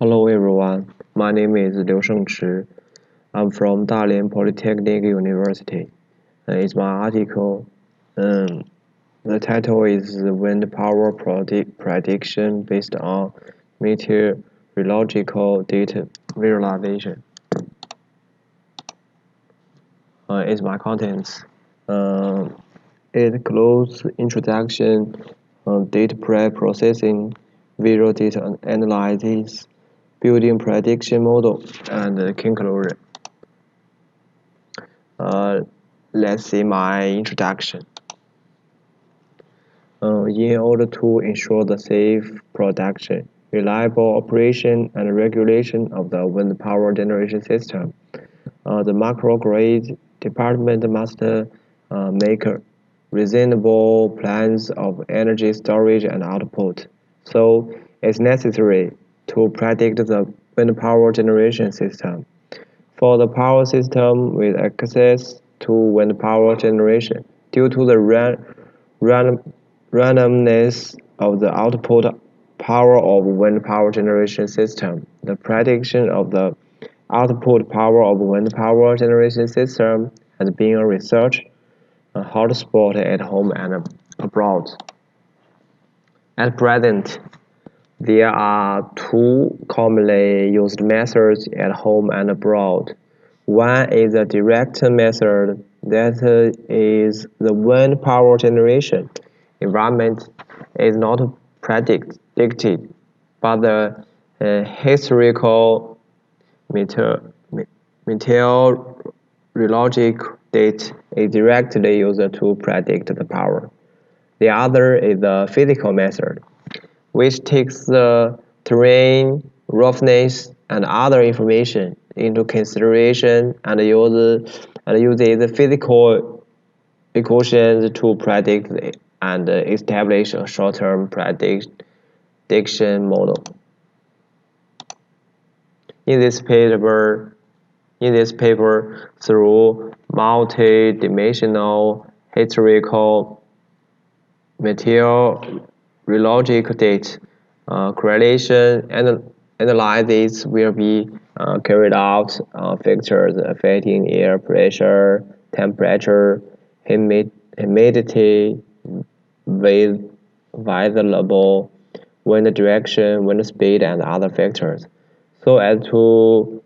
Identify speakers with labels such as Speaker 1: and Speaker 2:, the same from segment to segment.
Speaker 1: Hello everyone, my name is Shengchi. I'm from Dalian Polytechnic University. It's my article. The title is Wind Power Prediction Based on Meteorological Data Visualization. It's my contents. It includes introduction, data pre-processing, visual data analysis, building prediction model, and conclusion. Let's see my introduction. In order to ensure the safe production, reliable operation, and regulation of the wind power generation system, the microgrid department must make reasonable plans of energy storage and output. So it's necessary to predict the wind power generation system. For the power system with access to wind power generation, due to the randomness of the output power of wind power generation system, the prediction of the output power of wind power generation system has been a research hotspot at home and abroad. At present, there are two commonly used methods at home and abroad. One is a direct method, that is the wind power generation environment is not predicted, but the historical meteorological data is directly used to predict the power. The other is the physical method, which takes the terrain, roughness, and other information into consideration and uses physical equations to predict and establish a short-term prediction model. In this paper, through multi-dimensional historical meteorological data, correlation and analysis will be carried out on factors affecting air pressure, temperature, humidity, weather level, wind direction, wind speed, and other factors, so as to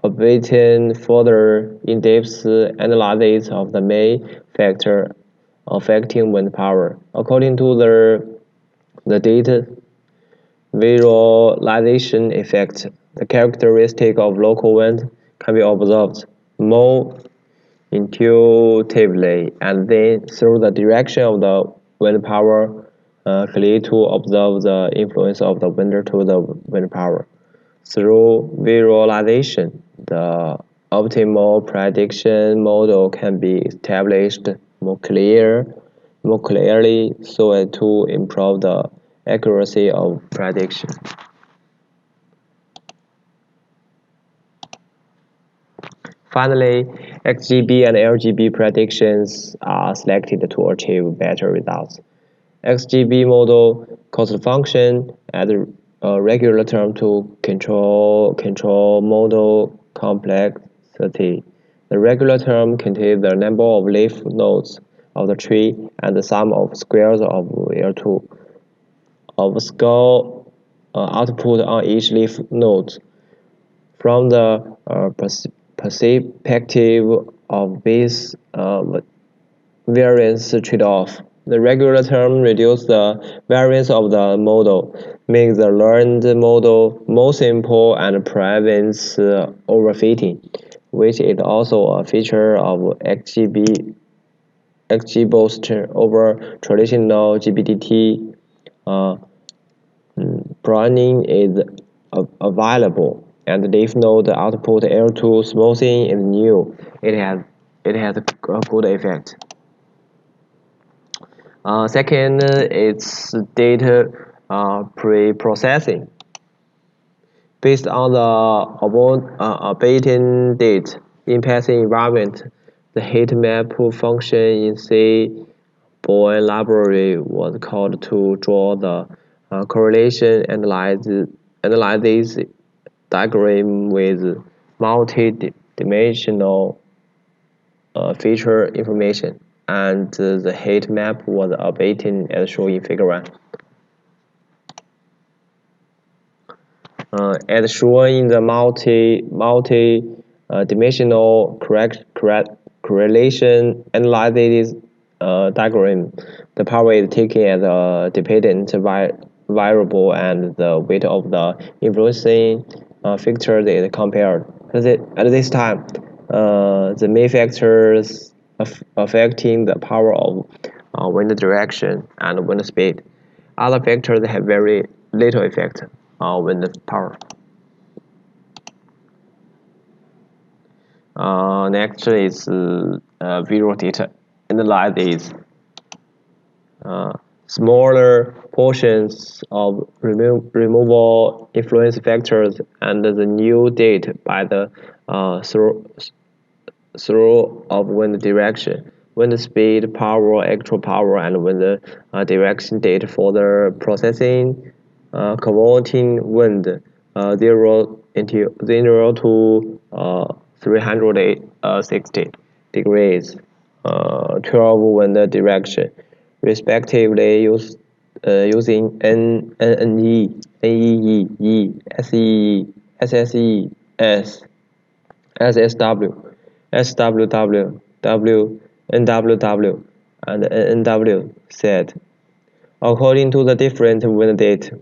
Speaker 1: obtain further in-depth analysis of the main factor affecting wind power. According to the data visualization effect, the characteristic of local wind can be observed more intuitively, and then through the direction of the wind power, clearly to observe the influence of the wind to the wind power. Through visualization, the optimal prediction model can be established more clearly, so as to improve the accuracy of prediction. Finally, XGB and LGB predictions are selected to achieve better results. XGB model calls the function as a regular term to control model complexity. The regular term contains the number of leaf nodes of the tree and the sum of squares of L2 of scale output on each leaf node. From the perspective of this variance trade-off, the regular term reduces the variance of the model, makes the learned model more simple, and prevents overfitting, which is also a feature of XGB boost over traditional GBDT. Pruning is available, and leaf node output L2 smoothing is new. It has a good effect. Second, it's data pre-processing. Based on the abating data in passing environment, the heat map function in C-Bourne library was called to draw the correlation analysis analyze this diagram with multi-dimensional feature information, and the heat map was updated as shown in Figure 1. As shown in the multi-dimensional correlation analysis diagram, the power is taken as a dependent variable, and the weight of the influencing factor is compared. At this time, the main factors affecting the power of wind direction and wind speed. Other factors have very little effect on wind power. Next is visual data analysis. Smaller portions of removable influence factors and the new data by the through of wind direction, wind speed, power, actual power, and wind direction data for the processing, converting wind 0 to 360 degrees, 12 wind direction, respectively using NE, NEE, SEE, SSE, SSW, SWW, NWW, and NW set. According to the different wind data,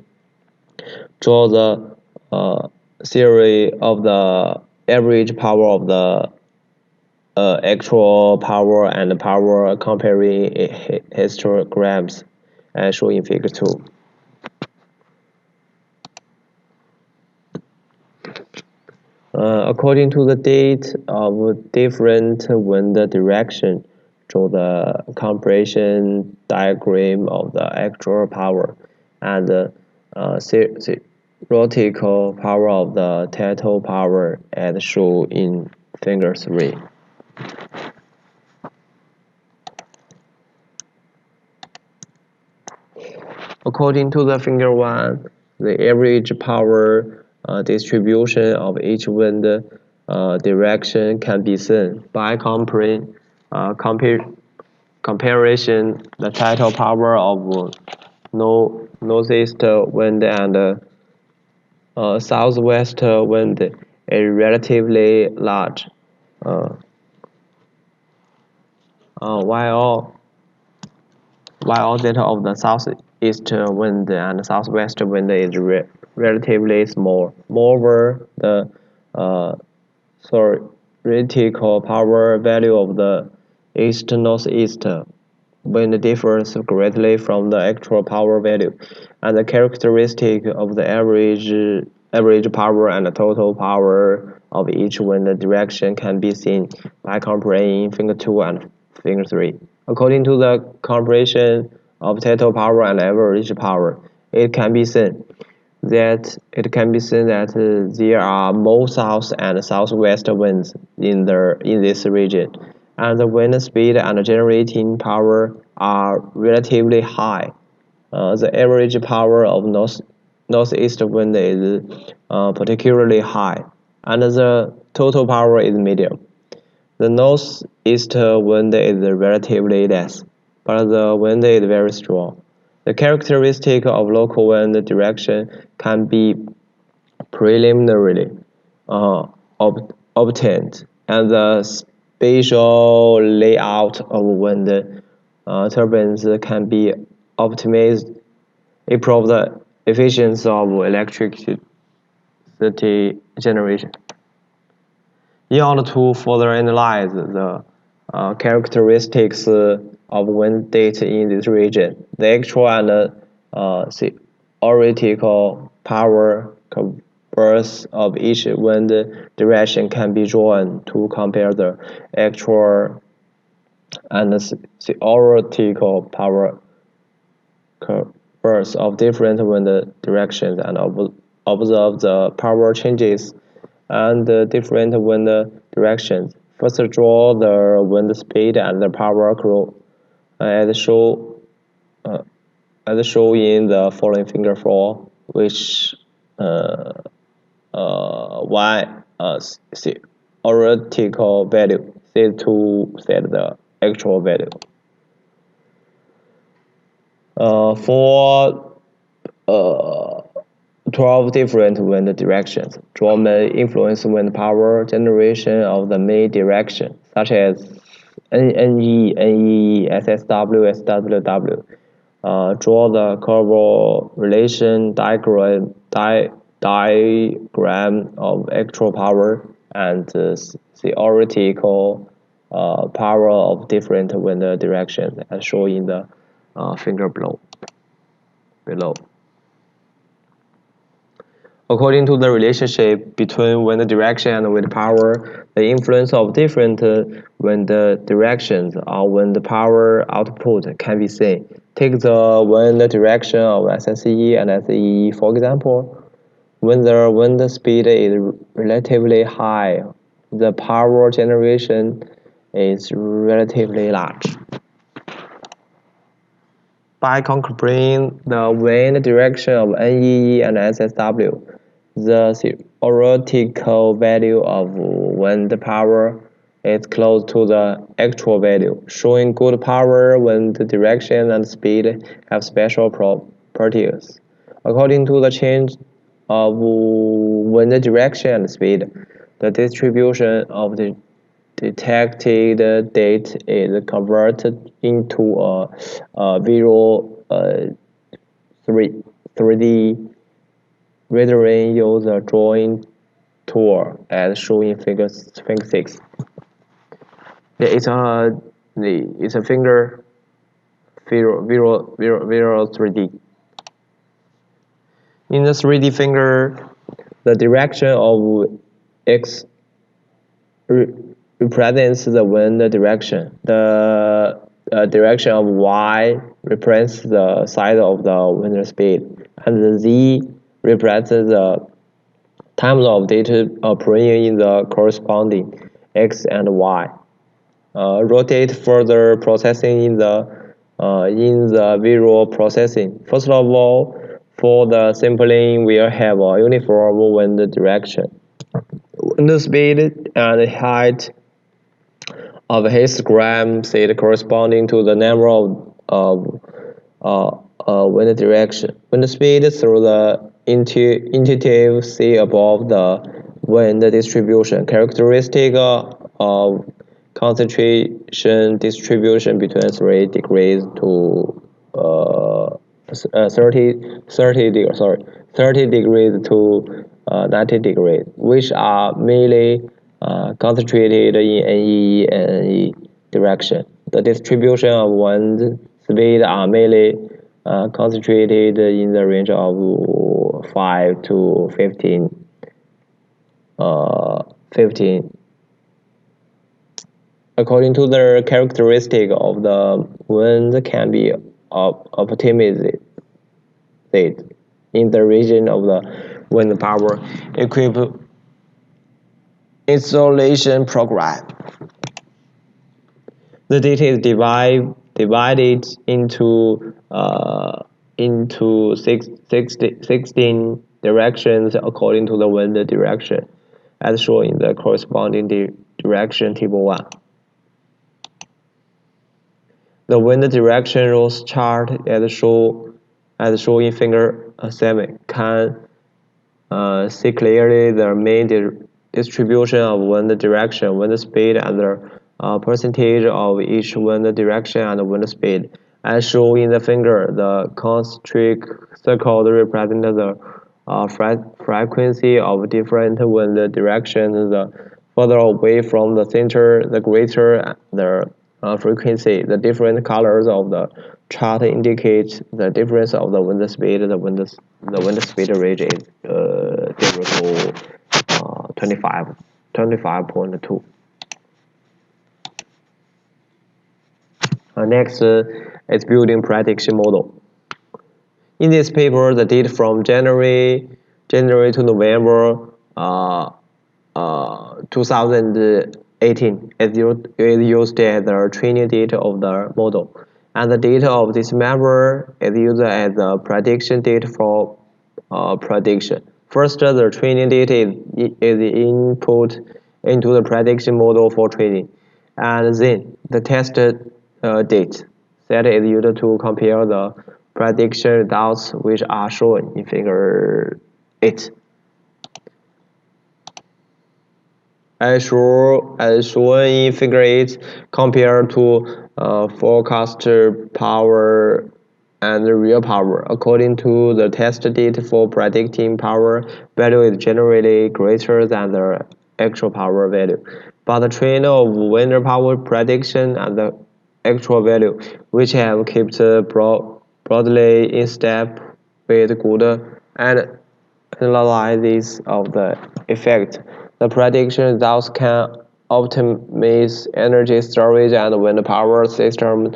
Speaker 1: draw the theory of the average power of the actual power and power comparing histograms as shown in Figure 2. According to the date of different wind direction, draw the compression diagram of the actual power and the theoretical power of the total power as shown in Figure 3. According to the Figure 1, the average power distribution of each wind direction can be seen by comparison the total power of northeast wind and southwest wind is relatively large, while that of the southeast wind and southwest wind is relatively small. Moreover, the theoretical power value of the east-northeast wind differs greatly from the actual power value, and the characteristic of the average power and the total power of each wind direction can be seen by comparing Figure 2 and Figure 3. According to the comparison of total power and average power, it can be seen that there are more south and southwest winds in this region, and the wind speed and generating power are relatively high. The average power of northeast wind is particularly high, and the total power is medium. The northeast wind is relatively less, but the wind is very strong. The characteristic of local wind direction can be preliminarily obtained, and the spatial layout of wind turbines can be optimized, improve the efficiency of electricity generation. In order to further analyze the characteristics of wind data in this region, the actual and theoretical power curves of each wind direction can be drawn to compare the actual and theoretical power curves of different wind directions and observe the power changes and different wind directions. First, draw the wind speed and the power curve as shown in the following Figure 4, which one theoretical value set to set the actual value. For 12 different wind directions, draw may influence wind power generation of the main direction, such as NE, SSW, SWW. Draw the correlation diagram of actual power and theoretical power of different wind directions, as shown in the figure below. According to the relationship between wind direction and wind power, the influence of different wind directions on wind power output can be seen. Take the wind direction of SSE and SEE, for example. When the wind speed is relatively high, the power generation is relatively large. By comparing the wind direction of NEE and SSW, the theoretical value of wind power is close to the actual value, showing good power when the direction and speed have special properties. According to the change of wind direction and speed, the distribution of the detected data is converted into a visual 3D rendering using a drawing tool as shown in figure 6. It's a finger visual 3D. In the 3D finger, the direction of X represents the wind direction. The direction of Y represents the size of the wind speed, and the Z represents the time of data appearing in the corresponding X and Y. Rotate further processing in the visual processing. First of all, for the sampling, we'll have a uniform wind direction. Wind speed and height of a histogram set corresponding to the number of wind direction. Wind speed through the intuitive C above the wind distribution. Characteristic of concentration distribution between 3 degrees to 30 degrees to 90 degrees, which are mainly concentrated in NE and NE direction. The distribution of wind speed are mainly concentrated in the range of 5 to 15. According to the characteristic of the wind can be optimized in the region of the wind power equipped installation program. The data is divided into 16 directions according to the wind direction, as shown in the corresponding direction table 1. The wind direction rules chart as shown in figure 7 can see clearly the main distribution of wind direction, wind speed, and the percentage of each wind direction and wind speed. As shown in the figure, the concentric circle represents the frequency of different wind directions. The further away from the center, the greater the frequency. The different colors of the chart indicate the difference of the wind speed. The wind speed range is 0 to 25.2. Next is building prediction model. In this paper, the data from January to November 2018 is used as the training data of the model, and the data of December is used as the prediction data for prediction. First, the training data is input into the prediction model for training, and then the test date set is used to compare the prediction results, which are shown in Figure 8. As shown in Figure 8, compared to forecasted power and real power. According to the test data for predicting power, value is generally greater than the actual power value. But the trend of wind power prediction and the actual value, which have kept broadly in step with good analysis of the effect. The prediction results can optimize energy storage and wind power system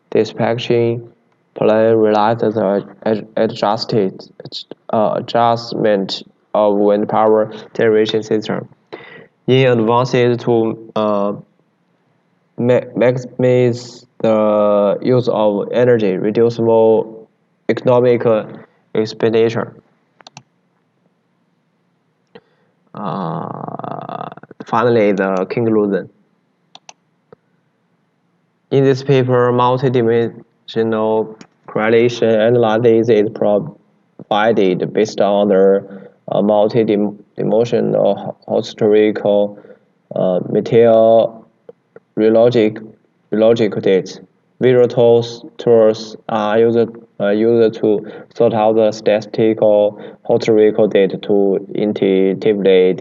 Speaker 1: dispatching plan relies the adjustment of wind power generation system. In advances to maximize the use of energy, reduce more economic expenditure. Finally, the conclusion. In this paper, multidimensional correlation analysis is provided based on the multidimensional historical meteorological data. Visual tools are used to sort out the statistical historical data to intuitively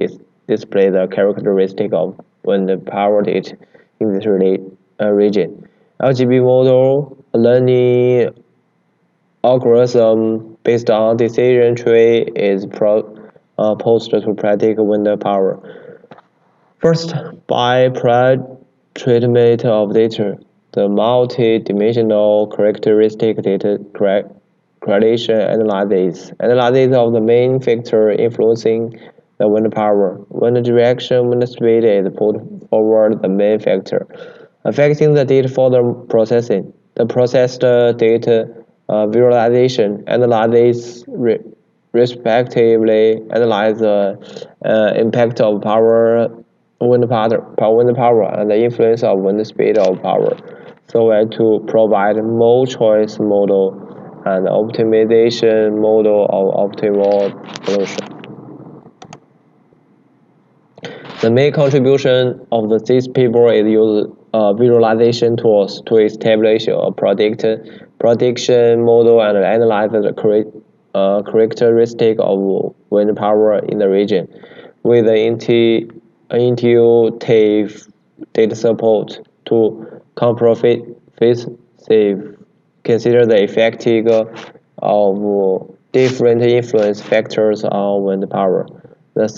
Speaker 1: display the characteristic of wind power data in this region. LGB model learning algorithm based on decision tree is proposed to predict wind power. First, by pre-treatment of data, the multi-dimensional characteristic data correlation analysis of the main factor influencing the wind power. Wind direction, wind speed is put forward the main factor, affecting the data for the processing. The processed data visualization analysis respectively analyze the impact of wind power and the influence of wind speed of power, so as to provide more choice model and optimization model of optimal solution. The main contribution of this paper is use visualization tools to establish a prediction model and analyze the characteristic of wind power in the region. With the intuitive data support to comprehensive consider the effect of different influence factors on wind power. The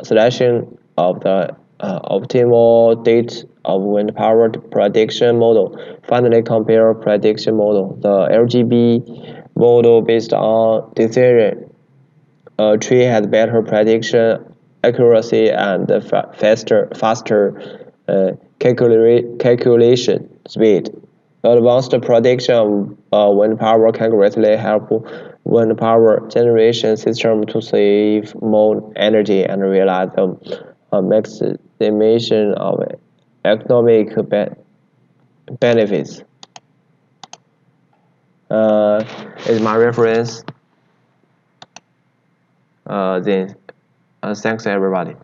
Speaker 1: selection of the optimal date of wind power prediction model. Finally, compare prediction model. The LGB model based on decision tree has better prediction accuracy and faster calculation speed. Advanced prediction of wind power can greatly help wind power generation system to save more energy and realize the maximization of economic benefits. Is my reference. Then thanks everybody.